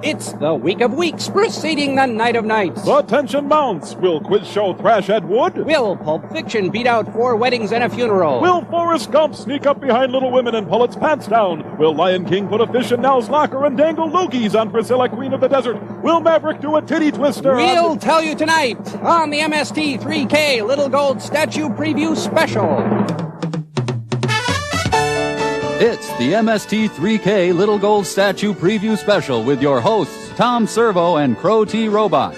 It's the week of weeks preceding the night of nights. The tension mounts. Will quiz show thrash Ed Wood? Will Pulp Fiction beat out 4 weddings and a funeral? Will Forrest Gump sneak up behind Little Women and pull its pants down? Will Lion King put a fish in Nell's locker and dangle loogies on Priscilla, Queen of the Desert? Will Maverick do a titty twister? We'll tell you tonight on the MST3K Little Gold Statue Preview Special. It's the MST3K Little Gold Statue Preview Special with your hosts, Tom Servo and Crow T. Robot.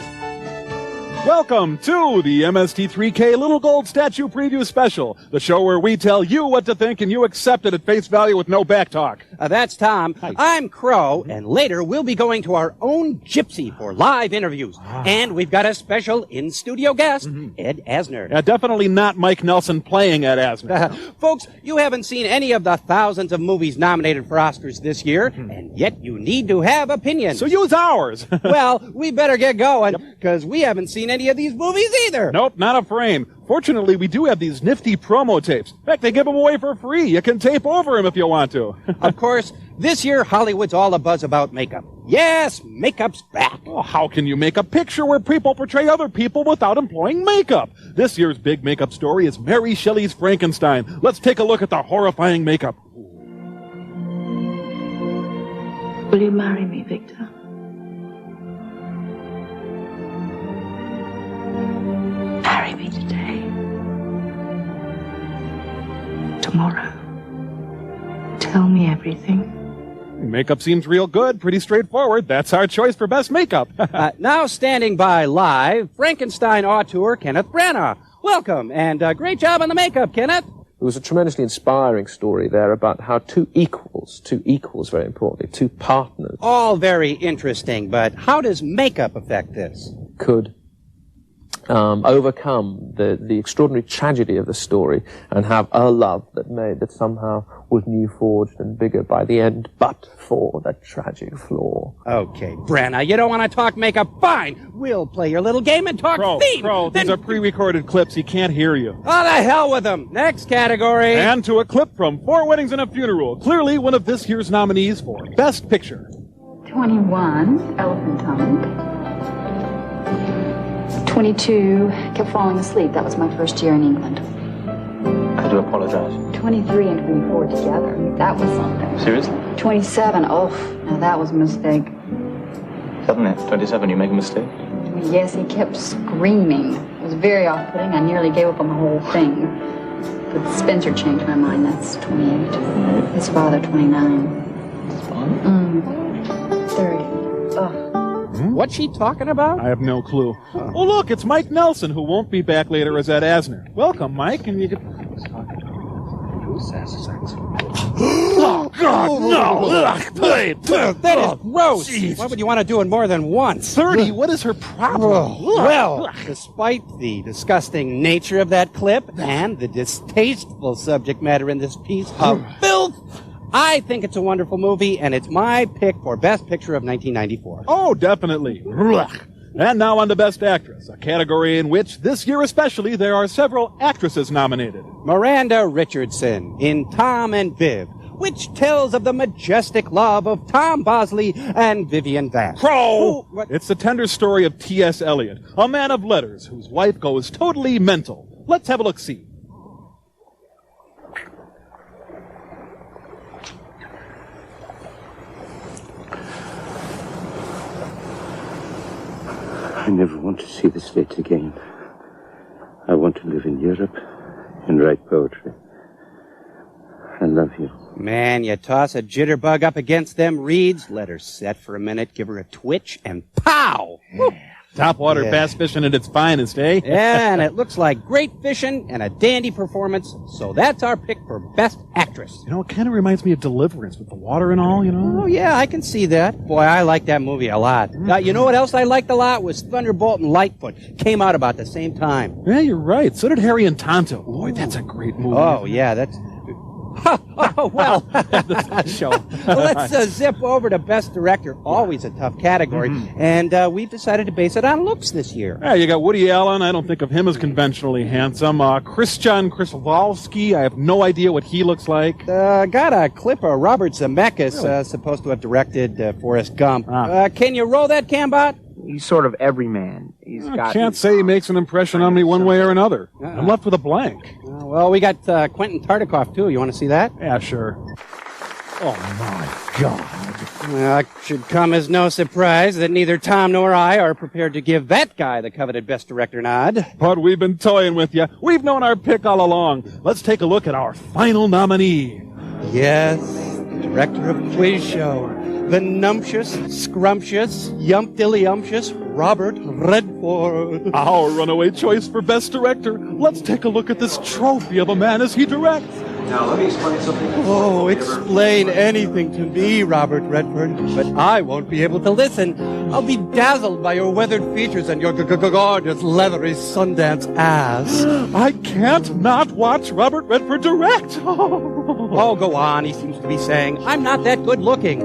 Welcome to the MST3K Little Gold Statue Preview Special, the show where we tell you what to think and you accept it at face value with no backtalk. That's Tom. Hi. I'm Crow, and later we'll be going to our own Gypsy for live interviews. And we've got a special in-studio guest, Ed Asner. Yeah, definitely not Mike Nelson playing Ed Asner. Folks, you haven't seen any of the thousands of movies nominated for Oscars this year, and yet you need to have opinions. So use ours. Well, we better get going, because we haven't seen any of these movies either. Nope, not a frame. Fortunately, we do have these nifty promo tapes. In fact, they give them away for free. You can tape over them if you want to. Of course, this year Hollywood's all abuzz about makeup. Yes, makeup's back. Well, how can you make a picture where people portray other people without employing makeup? This year's big makeup story is Mary Shelley's Frankenstein. Let's take a look at the horrifying makeup. Will you marry me, Victor? Marry me today. Tomorrow. Tell me everything. Makeup seems real good, pretty straightforward. That's our choice for best makeup. Now standing by live, Frankenstein auteur Kenneth Branagh. Welcome, and great job on the makeup, Kenneth. There was a tremendously inspiring story there about how two equals, very importantly, two partners All very interesting, but how does makeup affect this? could overcome the extraordinary tragedy of the story and have a love that somehow was new forged and bigger by the end, but for the tragic flaw. Okay, Branagh, you don't want to talk makeup? Fine, we'll play your little game and talk theme. Crow, these Then- are pre-recorded clips. He can't hear you. Oh, the hell with them. Next category. And to a clip from 4 Weddings and a Funeral, clearly one of this year's nominees for Best Picture. 21, Elephant Tongue. 22, kept falling asleep. That was my first year in England. I do apologize. 23 and 24 together. That was something. Seriously? 27, oh, now that was a mistake. Isn't it? 27, you make a mistake? Yes, he kept screaming. It was very off-putting. I nearly gave up on the whole thing. But Spencer changed my mind. That's 28. His father, 29. It's fine. 30. Ugh. What's she talking about? I have no clue. Oh, look, it's Mike Nelson, who won't be back later as Ed Asner. Welcome, Mike, and you can... Oh, God, no! That is gross. Why would you want to do it more than once? 30, what is her problem? Well, despite the disgusting nature of that clip and the distasteful subject matter in this piece of filth, I think it's a wonderful movie, and it's my pick for Best Picture of 1994. Oh, definitely. And now on to Best Actress, a category in which, this year especially, there are several actresses nominated. Miranda Richardson in Tom and Viv, which tells of the majestic love of Tom Bosley and Vivian Vance. Crow! What? It's the tender story of T.S. Eliot, a man of letters whose wife goes totally mental. Let's have a look-see. I never want to see the States again. I want to live in Europe and write poetry. I love you. Man, you toss a jitterbug up against them reeds, let her set for a minute, give her a twitch, and pow! Woo. Topwater Yeah. bass fishing at its finest, eh? Yeah, and it looks like great fishing and a dandy performance, so that's our pick for Best Actress. You know, it kind of reminds me of Deliverance with the water and all, you know? Oh, yeah, I can see that. Boy, I like that movie a lot. You know what else I liked a lot was Thunderbolt and Lightfoot. Came out about the same time. Yeah, you're right. So did Harry and Tonto. Boy, that's a great movie. Oh, yeah, that's... Well, let's zip over to Best Director. Always a tough category. And we've decided to base it on looks this year. Yeah, you got Woody Allen. I don't think of him as conventionally handsome. Christian Krzyzewski. I have no idea what he looks like. Got a clip of Robert Zemeckis, supposed to have directed Forrest Gump. Can you roll that, Cambot? He's sort of everyman. I can't say he makes an impression on me one way or another. I'm left with a blank. Well, we got Quentin Tartikoff, too. You want to see that? Yeah, sure. Oh, my God. Well, it should come as no surprise that neither Tom nor I are prepared to give that guy the coveted Best Director nod. But we've been toying with you. We've known our pick all along. Let's take a look at our final nominee. Yes, Director of Quiz Show. The numptious, scrumptious, yump-dilly-umptious Robert Redford. Our runaway choice for Best Director. Let's take a look at this trophy of a man as he directs. Now, let me explain something. Oh, explain anything to me, Robert Redford, but I won't be able to listen. I'll be dazzled by your weathered features and your gorgeous, leathery Sundance ass. I can't not watch Robert Redford direct. Oh, go on, he seems to be saying. I'm not that good looking.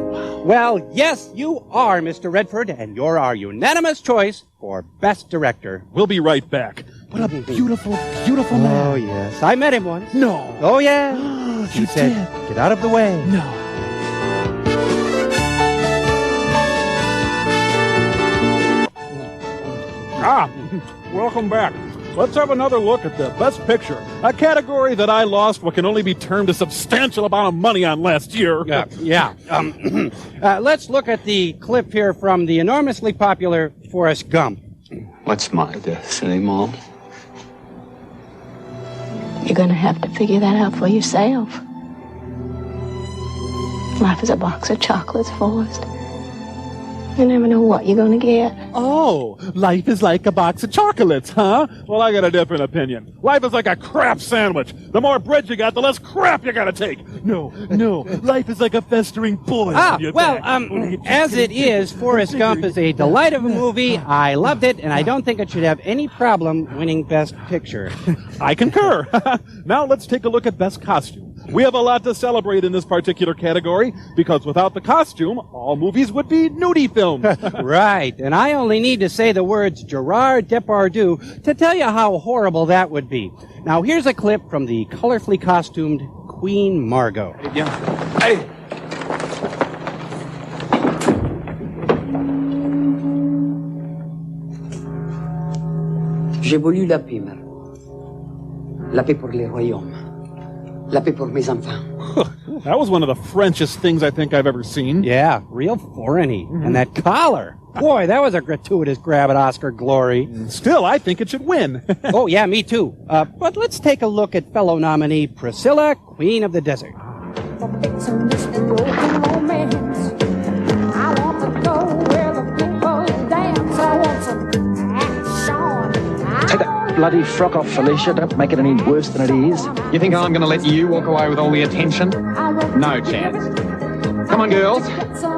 Well, yes, you are, Mr. Redford, and you're our unanimous choice for Best Director. We'll be right back. What a beautiful, beautiful man. Oh, yes. I met him once. No. Oh, yeah. He said, get out of the way. No. Welcome back. Let's have another look at the Best Picture, a category that I lost what can only be termed a substantial amount of money on last year. Let's look at the clip here from the enormously popular Forrest Gump. What's my destiny, Mom? You're going to have to figure that out for yourself. Life is a box of chocolates, Forrest. You never know what you're going to get. Oh, life is like a box of chocolates, huh? Well, I got a different opinion. Life is like a crap sandwich. The more bread you got, the less crap you got to take. No, life is like a festering boil. As it is, Forrest Gump is a delight of a movie. I loved it, and I don't think it should have any problem winning Best Picture. I concur. Now let's take a look at Best Costume. We have a lot to celebrate in this particular category, because without the costume, all movies would be nudie films. Right, and I only need to say the words Gerard Depardieu to tell you how horrible that would be. Now, here's a clip from the colorfully costumed Queen Margot. Hey! J'ai voulu la paix, mère. La paix pour les royaumes. La paix pour mes enfants. That was one of the Frenchest things I think I've ever seen. Yeah, real foreigny. And that collar. Boy, that was a gratuitous grab at Oscar glory. Still, I think it should win. Oh, yeah, me too. But let's take a look at fellow nominee Priscilla, Queen of the Desert. Take that bloody frock off, Felicia. Don't make it any worse than it is. You think I'm going to let you walk away with all the attention? No chance. Come on, girls.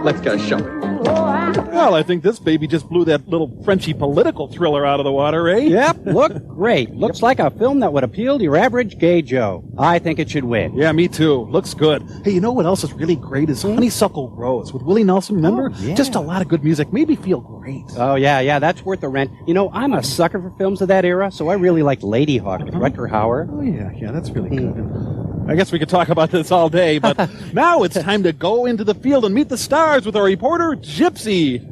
Let's go shopping. Well, I think this baby just blew that little Frenchy political thriller out of the water, eh? Yep, look great. Looks like a film that would appeal to your average gay Joe. I think it should win. Yeah, me too. Looks good. Hey, you know what else is really great is Honeysuckle Rose with Willie Nelson, remember? Oh, yeah. Just a lot of good music. Made me feel great. Oh, yeah, that's worth the rent. You know, I'm a sucker for films of that era, so I really like Lady Hawk with Rutger Hauer. Oh, yeah, that's really good. I guess we could talk about this all day, but now it's time to go into the field and meet the stars with our reporter, Gypsy.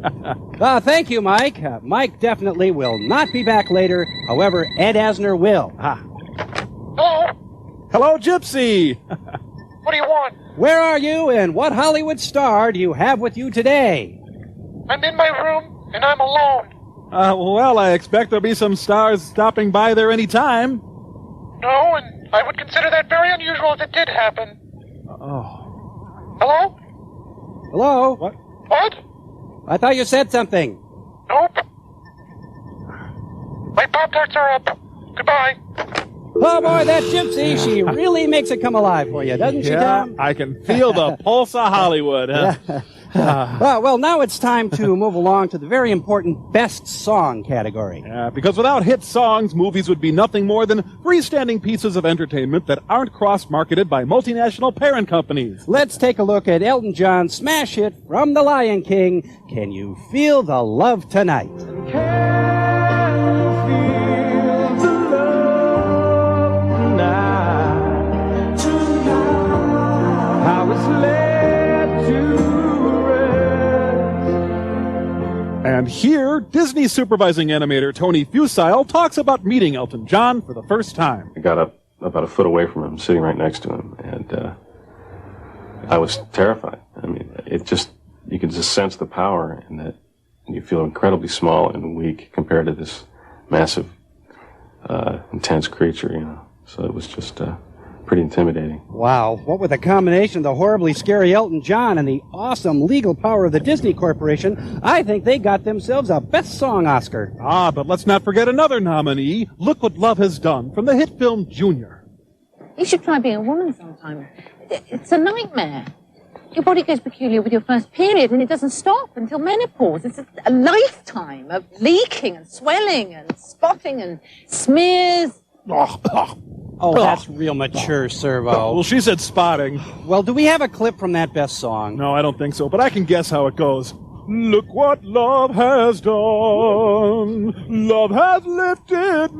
Thank you, Mike. Mike definitely will not be back later. However, Ed Asner will. Hello? Hello, Gypsy. What do you want? Where are you, and what Hollywood star do you have with you today? I'm in my room, and I'm alone. Well, I expect there'll be some stars stopping by there any time. No, and I would consider that very unusual if it did happen. Oh. Hello? Hello? What? What? I thought you said something. Nope. My Pop-Tarts are up. Goodbye. Oh, boy, that Gypsy, she really makes it come alive for you, doesn't she, Tom? I can feel the pulse of Hollywood. Well, now it's time to move along to the very important Best Song category. Yeah, because without hit songs, movies would be nothing more than freestanding pieces of entertainment that aren't cross-marketed by multinational parent companies. Let's take a look at Elton John's smash hit from The Lion King, Can You Feel the Love Tonight? And here, Disney supervising animator Tony Fusile talks about meeting Elton John for the first time. I got up about a foot away from him, sitting right next to him, and I was terrified. I mean, you can just sense the power in that you feel incredibly small and weak compared to this massive, intense creature, you know. So it was just pretty intimidating. Wow, what with the combination of the horribly scary Elton John and the awesome legal power of the Disney Corporation, I think they got themselves a Best Song Oscar. Ah, but let's not forget another nominee, Look What Love Has Done, from the hit film Junior. You should try being a woman sometime. It's a nightmare. Your body goes peculiar with your first period, and it doesn't stop until menopause. It's a lifetime of leaking and swelling and spotting and smears. Oh, that's real mature, Servo. Well, she said spotting. Well, do we have a clip from that Best Song? No, I don't think so, but I can guess how it goes. Look what love has done. Love has lifted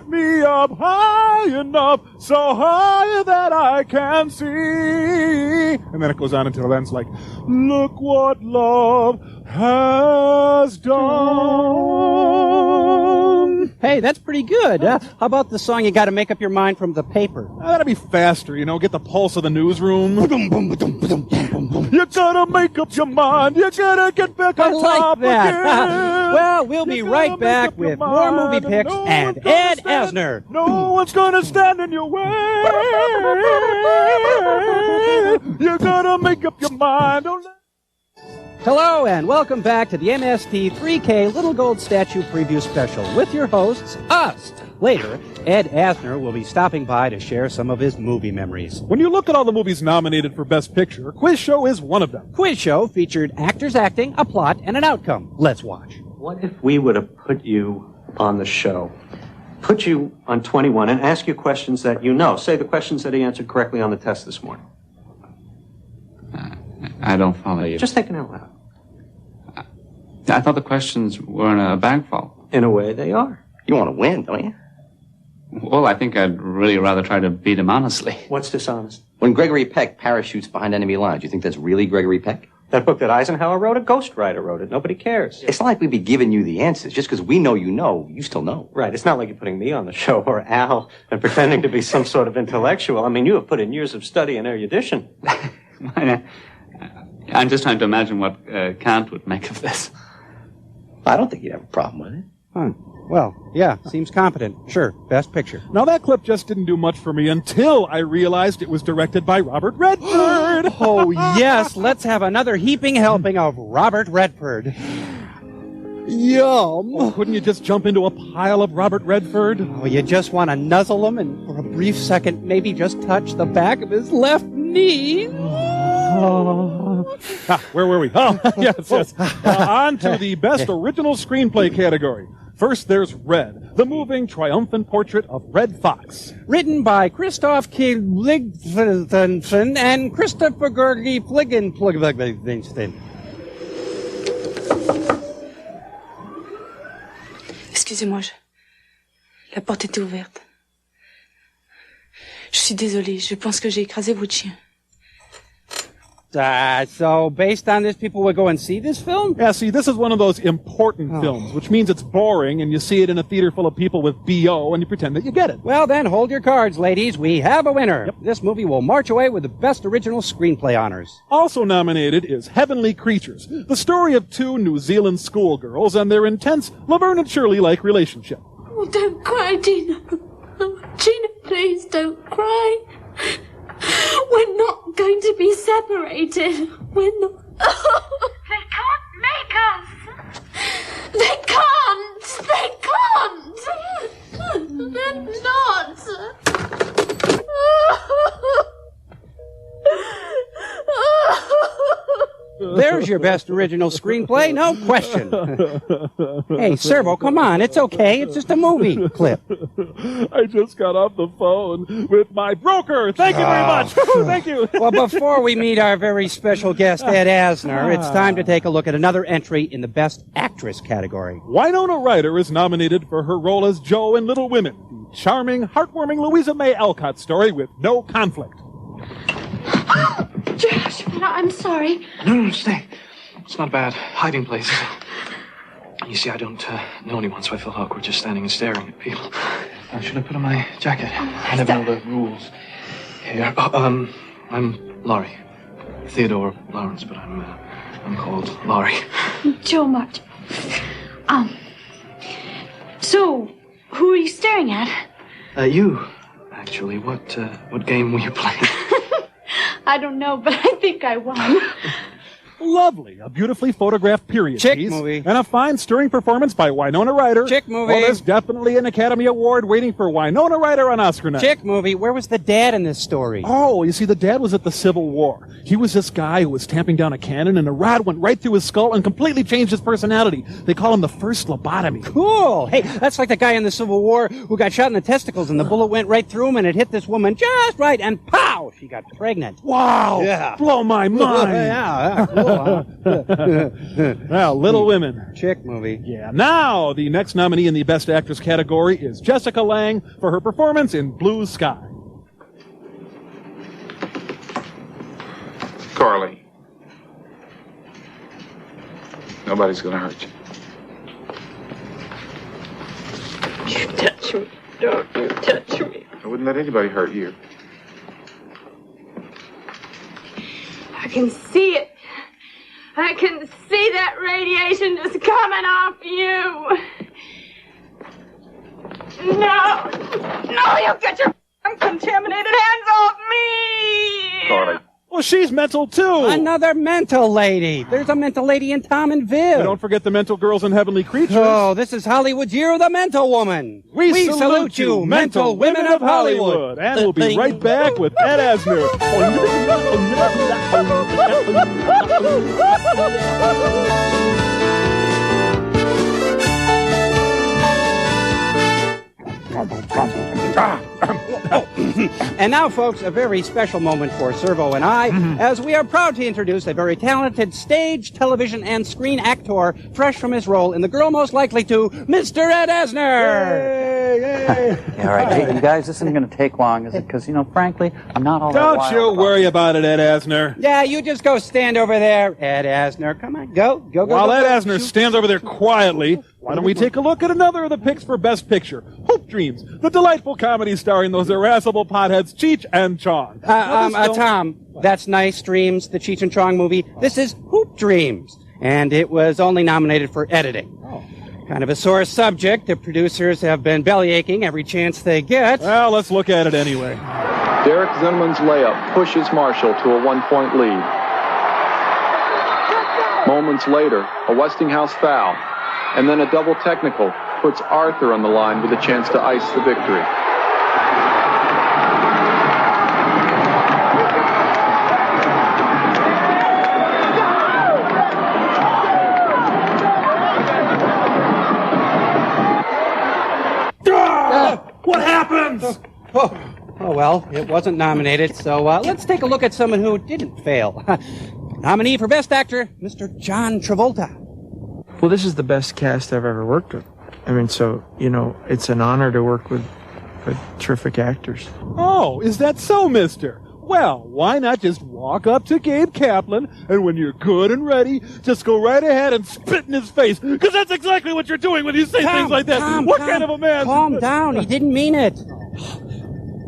me up high enough, so high that I can see. And then it goes on until it ends like, look what love has done. Hey, that's pretty good. How about the song You Gotta Make Up Your Mind from The Paper? That'd be faster, you know, get the pulse of the newsroom. You gotta make up your mind. You gotta get back on top again. Well, we'll be right back with more movie picks and Ed Asner. No one's gonna stand in your way. You gotta make up your mind. Hello and welcome back to the MST3K Little Gold Statue Preview Special with your hosts, us. Later, Ed Asner will be stopping by to share some of his movie memories. When you look at all the movies nominated for Best Picture, Quiz Show is one of them. Quiz Show featured actors acting, a plot, and an outcome. Let's watch. What if we would have put you on the show, put you on 21, and ask you questions that you know? Say the questions that he answered correctly on the test this morning. I don't follow you. Just thinking out loud. I thought the questions were in a bag full. In a way, they are. You want to win, don't you? Well, I think I'd really rather try to beat him honestly. What's dishonest? When Gregory Peck parachutes behind enemy lines, you think that's really Gregory Peck? That book that Eisenhower wrote, a ghostwriter wrote it. Nobody cares. It's not like we'd be giving you the answers. Just because we know, you still know. Right. It's not like you're putting me on the show or Al and pretending to be some sort of intellectual. I mean, you have put in years of study and erudition. I'm just trying to imagine what Kant would make of this. I don't think he'd have a problem with it. Huh. Well, yeah, seems competent. Sure, Best Picture. Now, that clip just didn't do much for me until I realized it was directed by Robert Redford. Oh, yes, let's have another heaping helping of Robert Redford. Yum. Oh, couldn't you just jump into a pile of Robert Redford? Oh, you just want to nuzzle him and for a brief second maybe just touch the back of his left knee. Where were we? Oh, yes. On to the Best Original Screenplay category. First, there's Red, the moving, triumphant portrait of Red Fox. Written by Christoph Kligtensen and Christopher Gorgi Fligenstein. Excusez-moi, la porte était ouverte. Je suis désolée, je pense que j'ai écrasé votre chien. So based on this, people would go and see this film? Yeah, see, this is one of those important films, which means it's boring and you see it in a theater full of people with B.O. and you pretend that you get it. Well, then hold your cards, ladies. We have a winner. Yep. This movie will march away with the Best Original Screenplay honors. Also nominated is Heavenly Creatures, the story of two New Zealand schoolgirls and their intense Laverne and Shirley-like relationship. Oh, don't cry, Gina. Oh, Gina, please don't cry. We're not going to be separated. We're not. They can't make us. They can't. They can't. They're not. There's your best original screenplay, no question. Hey, Servo, come on. It's okay. It's just a movie clip. I just got off the phone with my broker. Thank you very much. Thank you. Well, before we meet our very special guest, Ed Asner, it's time to take a look at another entry in the Best Actress category. Winona Ryder is nominated for her role as Jo in Little Women, the charming, heartwarming Louisa May Alcott story with no conflict. Josh, I'm sorry. No, stay. It's not a bad hiding place. You see, I don't know anyone, so I feel awkward just standing and staring at people. Should I put on my jacket? I never know the rules here. I'm Laurie. Theodore Lawrence, but I'm called Laurie. Joe March. So, who are you staring at? You, actually. What game were you playing? I don't know, but I think I won. Lovely. A beautifully photographed period Chick piece. movie. And a fine, stirring performance by Winona Ryder. Chick movie. Well, there's definitely an Academy Award waiting for Winona Ryder on Oscar night. Chick movie. Where was the dad in this story? Oh, you see, the dad was at the Civil War. He was this guy who was tamping down a cannon, and a rod went right through his skull and completely changed his personality. They call him the first lobotomy. Cool. Hey, that's like the guy in the Civil War who got shot in the testicles, and the bullet went right through him, and it hit this woman just right, and pow! She got pregnant. Wow! Yeah. Blow my mind! Yeah, cool, huh? Well, Little Women. Chick movie. Yeah. Now, the next nominee in the Best Actress category is Jessica Lange for her performance in Blue Sky. Carly. Nobody's gonna hurt you. You touch me. Don't you touch me. I wouldn't let anybody hurt you. I can see it. I can see that radiation just coming off you. No, you get your contaminated hands off me. Carly. Well, she's mental, too. Another mental lady. There's a mental lady in Tom and Viv. And don't forget the mental girls and heavenly creatures. Oh, this is Hollywood's Year of the Mental Woman. We salute you, mental women of Hollywood. And we'll be right back with Ed Asner. And now, folks, a very special moment for Servo and I, as we are proud to introduce a very talented stage, television, and screen actor, fresh from his role in The Girl Most Likely to, Mr. Ed Asner! Yay! Yeah, all right. Hey, you guys, this isn't going to take long, is it? Because, frankly, I'm not all that Don't wild you about worry about it, Ed Asner. Yeah, you just go stand over there, Ed Asner. Come on, go. While Ed Asner Shoot. stands over there quietly, why don't we take a look at another of the picks for Best Picture? Hope Dreams, the delightful comedy starring those irascible potheads Cheech and Chong. Tom, that's Nice Dreams, the Cheech and Chong movie. This is Hoop Dreams, and it was only nominated for editing. Kind of a sore subject. The producers have been bellyaching every chance they get. Well, let's look at it anyway. Derek Zinnemann's layup pushes Marshall to a 1-point lead. Moments later, a Westinghouse foul, and then a double technical puts Arthur on the line with a chance to ice the victory. What happens? Oh, well, it wasn't nominated, so let's take a look at someone who didn't fail. Nominee for Best Actor, Mr. John Travolta. Well, this is the best cast I've ever worked with. I mean, so, it's an honor to work with terrific actors. Oh, is that so, mister? Well, why not just walk up to Gabe Kaplan, and when you're good and ready, just go right ahead and spit in his face, because that's exactly what you're doing when you say things like that. Tom, Kind of a man? Calm down. He didn't mean it.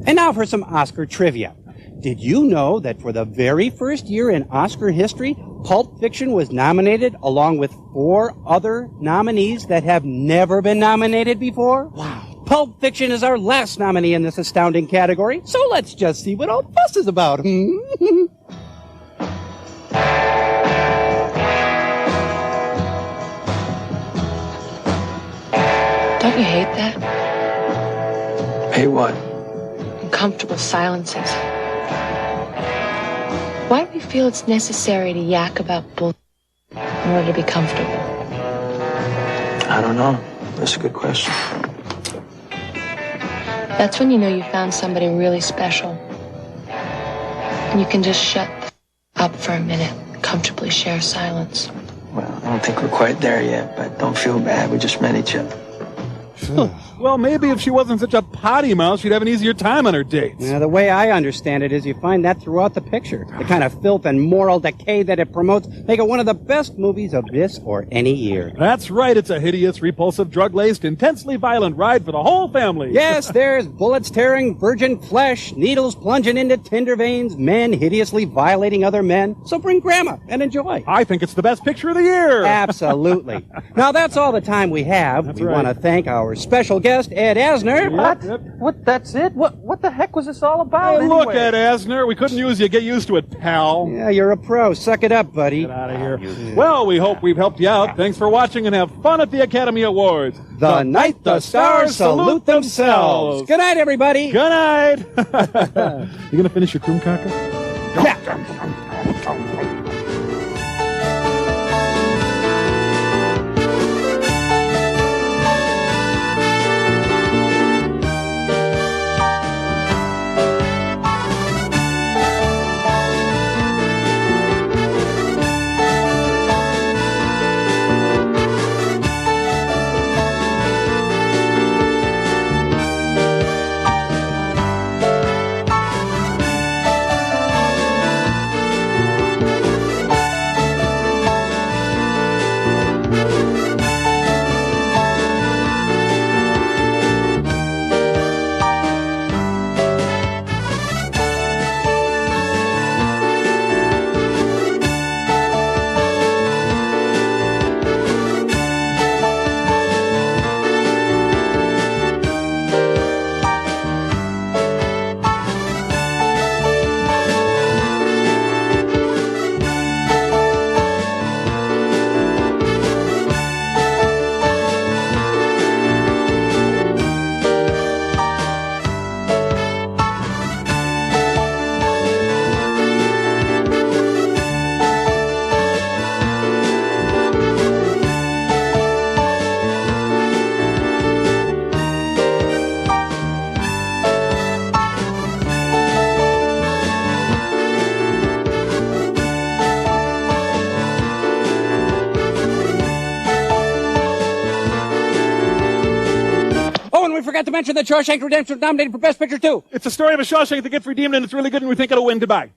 And now for some Oscar trivia. Did you know that for the very first year in Oscar history, Pulp Fiction was nominated along with 4 other nominees that have never been nominated before? Wow. Pulp Fiction is our last nominee in this astounding category, so let's just see what all the fuss is about. Don't you hate that? Hey, what? Uncomfortable silences. Why do we feel it's necessary to yak about bull in order to be comfortable? I don't know. That's a good question. That's when you know you found somebody really special. And you can just shut up for a minute, comfortably share silence. Well, I don't think we're quite there yet, but don't feel bad. We just met each other. Well, maybe if she wasn't such a potty mouth, she'd have an easier time on her dates. Yeah, the way I understand it is you find that throughout the picture. The kind of filth and moral decay that it promotes make it one of the best movies of this or any year. That's right. It's a hideous, repulsive, drug-laced, intensely violent ride for the whole family. Yes, there's bullets tearing virgin flesh, needles plunging into tender veins, men hideously violating other men. So bring Grandma and enjoy. I think it's the best picture of the year. Absolutely. Now, that's all the time we have. We want to thank our special guest, Ed Asner. What? That's it? What the heck was this all about Hey, anyway? look at Asner. We couldn't use you. Get used to it, pal. Yeah, you're a pro. Suck it up, buddy. Get out of here. Well, we hope we've helped you out. Thanks for watching and have fun at the Academy Awards. The night the stars salute themselves. Good night, everybody. Good night. You gonna finish your cream cracker? Yeah. Forgot to mention that Shawshank Redemption was nominated for Best Picture, too. It's the story of a Shawshank that gets redeemed, and it's really good, and we think it'll win. Goodbye.